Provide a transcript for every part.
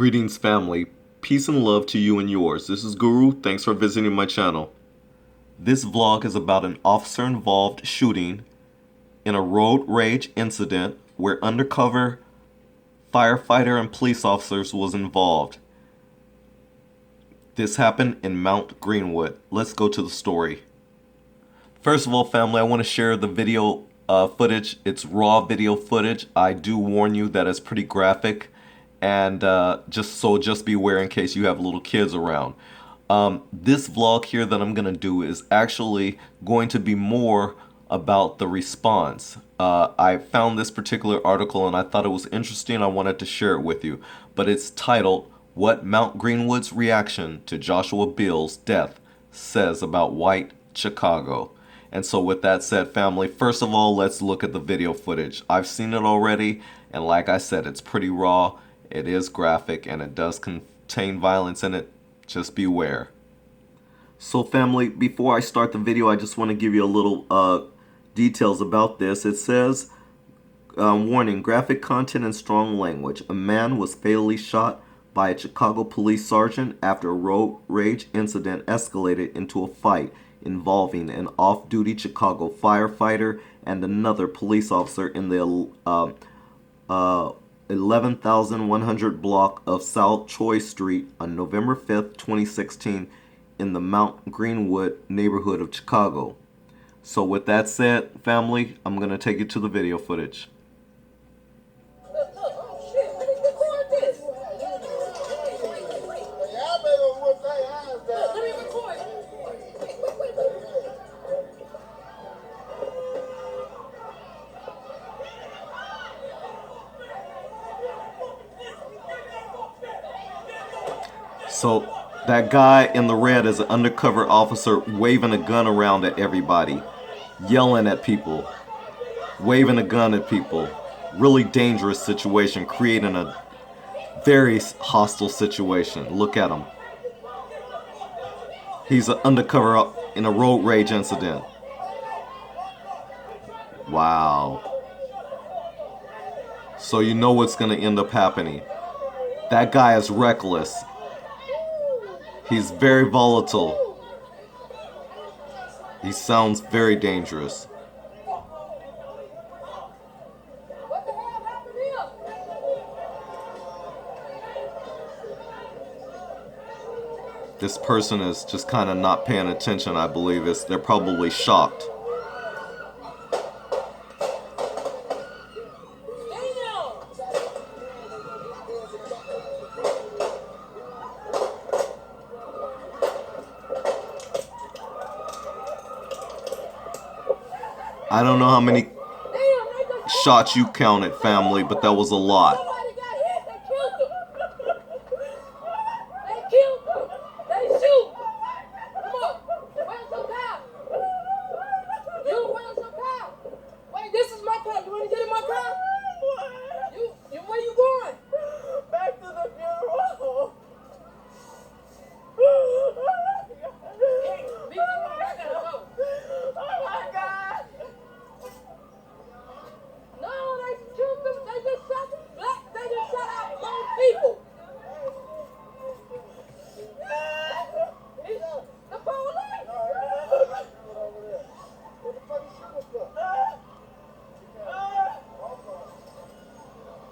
Greetings, family. Peace and love to you and yours. This is Guru. Thanks for visiting my channel. This vlog is about an officer-involved shooting in a road rage incident where undercover firefighter and police officers was involved. This happened in Mount Greenwood. Let's go to the story. First of all, family, I want to share the video footage. It's raw video footage. I do warn you that it's pretty graphic, and just beware in case you have little kids around. This vlog here that I'm gonna do is actually going to be more about the response. I found this particular article and I thought it was interesting. I wanted to share it with you, but it's titled "What Mount Greenwood's Reaction to Joshua Beal's Death Says About White Chicago." And so with that said, family, first of all, let's look at the video footage. I've seen it already, and like I said, it's pretty raw, it is graphic, and it does contain violence in it. Just beware. So family, before I start the video, I just want to give you a little details about this. It says, warning, graphic content and strong language. A man was fatally shot by a Chicago police sergeant after a road rage incident escalated into a fight involving an off-duty Chicago firefighter and another police officer in the 11,100 block of South Troy Street on November 5th, 2016 in the Mount Greenwood neighborhood of Chicago. So with that said, family, I'm going to take you to the video footage. So that guy in the red is an undercover officer waving a gun around at everybody, yelling at people, waving a gun at people. Really dangerous situation, creating a very hostile situation. Look at him. He's an undercover in a road rage incident. Wow. So you know what's going to end up happening. That guy is reckless. He's very volatile. He sounds very dangerous. This person is just kind of not paying attention, I believe. They're probably shocked. I don't know how many shots you counted, family, but that was a lot. Somebody got hit. They killed him. They killed him. They shoot. Come on. Where's some power? Where's some power? Wait, this is my car. You want to get in my car? Where you going? Back to the funeral. Hey, I gotta go. Oh my God. No, they killed them. They just shot out young people. The police.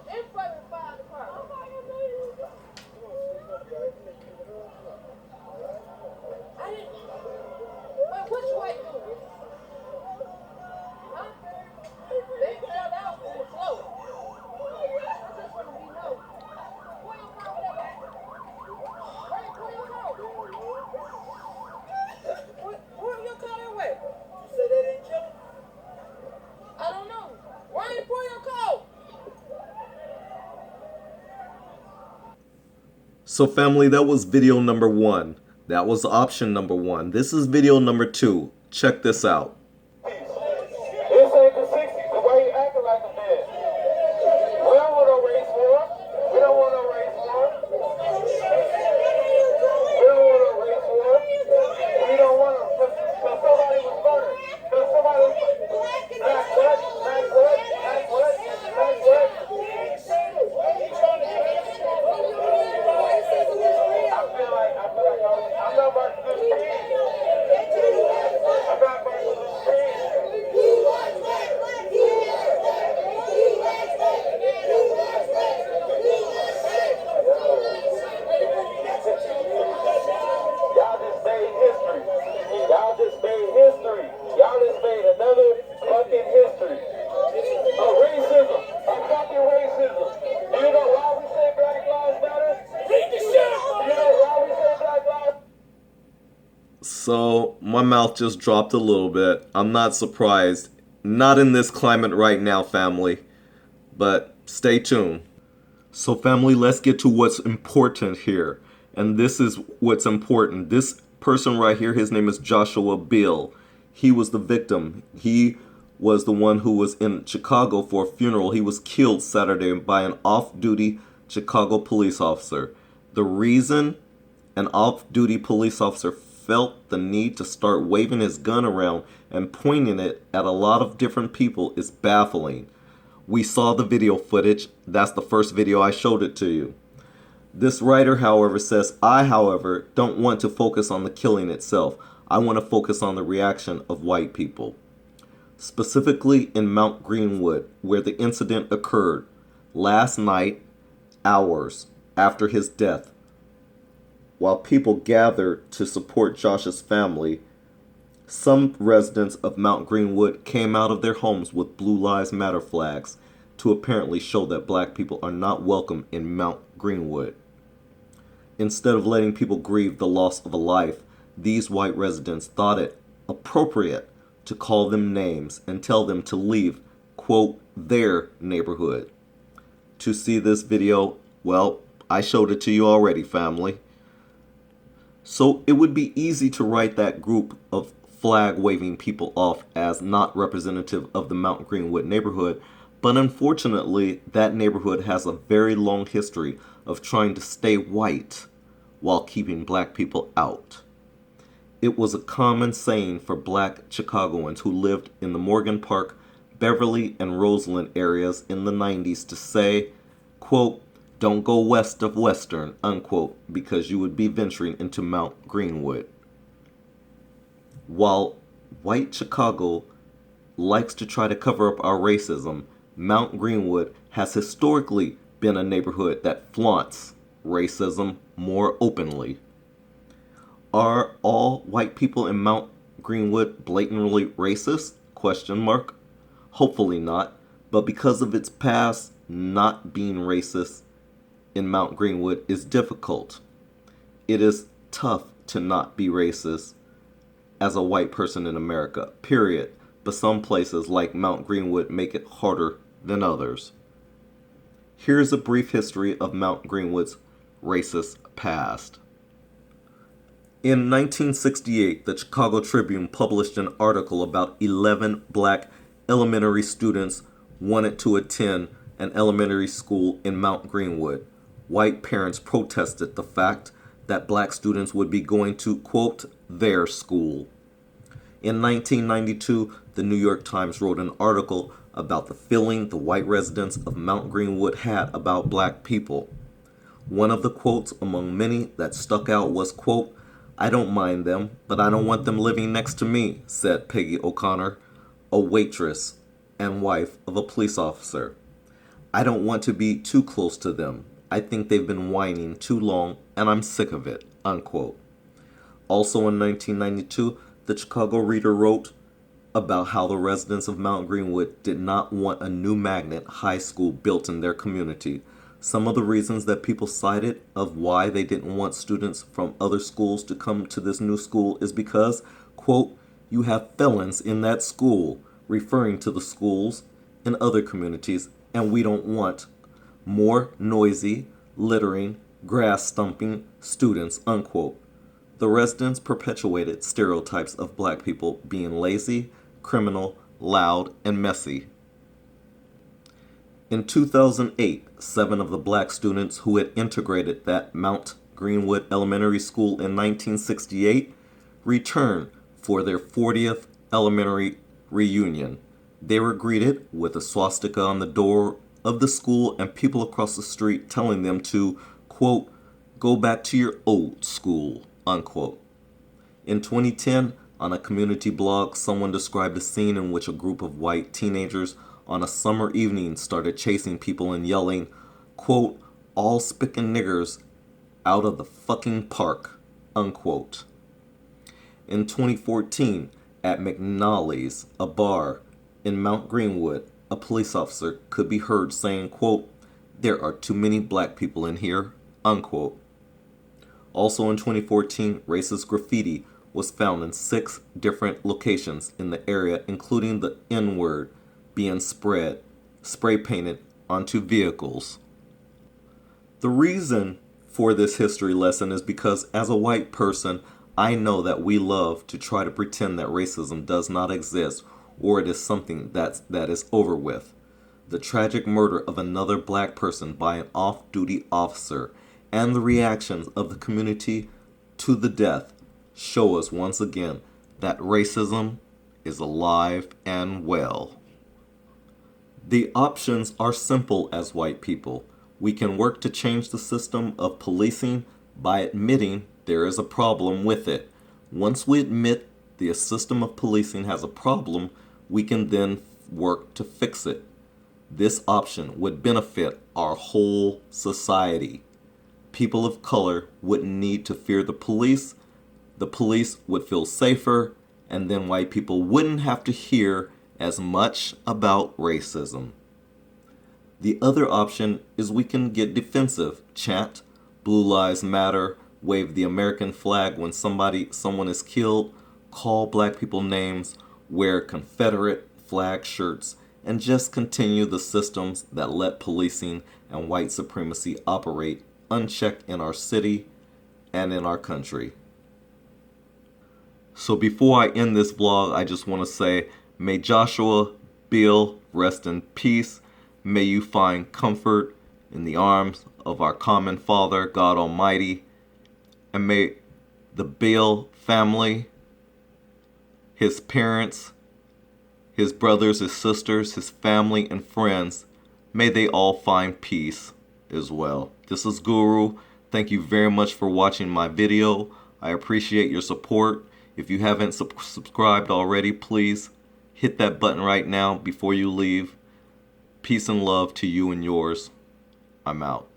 In front of the fire department. I didn't. Wait, which way you? Huh? They fell out in the floor. I just want to be known. Pull your car over there, man. Right, pull your car. Pull your car that way. You said they didn't kill him? I don't know. Why didn't you pull your car? So family, that was video number 1. That was option number 1. This is video number 2. Check this out. This ain't the 60s. Why you acting like a man? We don't want no race war. We don't want no race war. We don't want no race war. We don't want them. Because somebody was murdered. Because somebody was murdered. Black what? Black what? Black what? Black what? So my mouth just dropped a little bit. I'm not surprised. Not in this climate right now, family. But stay tuned. So family, let's get to what's important here. And this is what's important. This person right here, his name is Joshua Beal. He was the victim. He was the one who was in Chicago for a funeral. He was killed Saturday by an off-duty Chicago police officer. The reason an off-duty police officer felt the need to start waving his gun around and pointing it at a lot of different people is baffling. We saw the video footage. That's the first video I showed it to you. This writer, however, says, I, however, don't want to focus on the killing itself. I want to focus on the reaction of white people. Specifically in Mount Greenwood, where the incident occurred last night, hours after his death. While people gathered to support Josh's family, some residents of Mount Greenwood came out of their homes with Blue Lives Matter flags to apparently show that black people are not welcome in Mount Greenwood. Instead of letting people grieve the loss of a life, these white residents thought it appropriate to call them names and tell them to leave, quote, their neighborhood. To see this video, well, I showed it to you already, family. So it would be easy to write that group of flag-waving people off as not representative of the Mount Greenwood neighborhood, but unfortunately, that neighborhood has a very long history of trying to stay white while keeping black people out. It was a common saying for black Chicagoans who lived in the Morgan Park, Beverly, and Roseland areas in the 90s to say, quote, don't go west of Western, unquote, because you would be venturing into Mount Greenwood. While white Chicago likes to try to cover up our racism, Mount Greenwood has historically been a neighborhood that flaunts racism more openly. Are all white people in Mount Greenwood blatantly racist? Question mark. Hopefully not, but because of its past, not being racist in Mount Greenwood is difficult. It is tough to not be racist as a white person in America, period. But some places like Mount Greenwood make it harder than others. Here's a brief history of Mount Greenwood's racist past. In 1968, the Chicago Tribune published an article about 11 black elementary students wanted to attend an elementary school in Mount Greenwood. White parents protested the fact that black students would be going to, quote, their school. In 1992, the New York Times wrote an article about the feeling the white residents of Mount Greenwood had about black people. One of the quotes among many that stuck out was, quote, I don't mind them, but I don't want them living next to me, said Peggy O'Connor, a waitress and wife of a police officer. I don't want to be too close to them. I think they've been whining too long, and I'm sick of it, unquote. Also in 1992, the Chicago Reader wrote about how the residents of Mount Greenwood did not want a new magnet high school built in their community. Some of the reasons that people cited of why they didn't want students from other schools to come to this new school is because, quote, you have felons in that school, referring to the schools in other communities, and we don't want more noisy, littering, grass stumping students, unquote. The residents perpetuated stereotypes of black people being lazy, criminal, loud, and messy. In 2008, 7 of the black students who had integrated that Mount Greenwood Elementary School in 1968 returned for their 40th elementary reunion. They were greeted with a swastika on the door of the school and people across the street telling them to, quote, go back to your old school, unquote. In 2010, on a community blog, someone described a scene in which a group of white teenagers on a summer evening started chasing people and yelling, quote, all spickin' niggers out of the fucking park, unquote. In 2014, at McNally's, a bar in Mount Greenwood, a police officer could be heard saying, quote, there are too many black people in here, unquote. Also in 2014, racist graffiti was found in 6 different locations in the area, including the N-word being spray painted onto vehicles. The reason for this history lesson is because as a white person, I know that we love to try to pretend that racism does not exist or it is something that is over with. The tragic murder of another black person by an off-duty officer and the reactions of the community to the death show us once again that racism is alive and well. The options are simple as white people. We can work to change the system of policing by admitting there is a problem with it. Once we admit the system of policing has a problem, we can then work to fix it. This option would benefit our whole society. People of color wouldn't need to fear the police would feel safer, and then white people wouldn't have to hear as much about racism. The other option is we can get defensive, chant Blue Lives Matter, wave the American flag when someone is killed, call black people names, wear Confederate flag shirts, and just continue the systems that let policing and white supremacy operate unchecked in our city and in our country. So before I end this vlog, I just want to say, may Joshua Beal rest in peace. May you find comfort in the arms of our common Father, God Almighty. And may the Beal family, his parents, his brothers, his sisters, his family, and friends, may they all find peace as well. This is Guru. Thank you very much for watching my video. I appreciate your support. If you haven't subscribed already, please hit that button right now before you leave. Peace and love to you and yours. I'm out.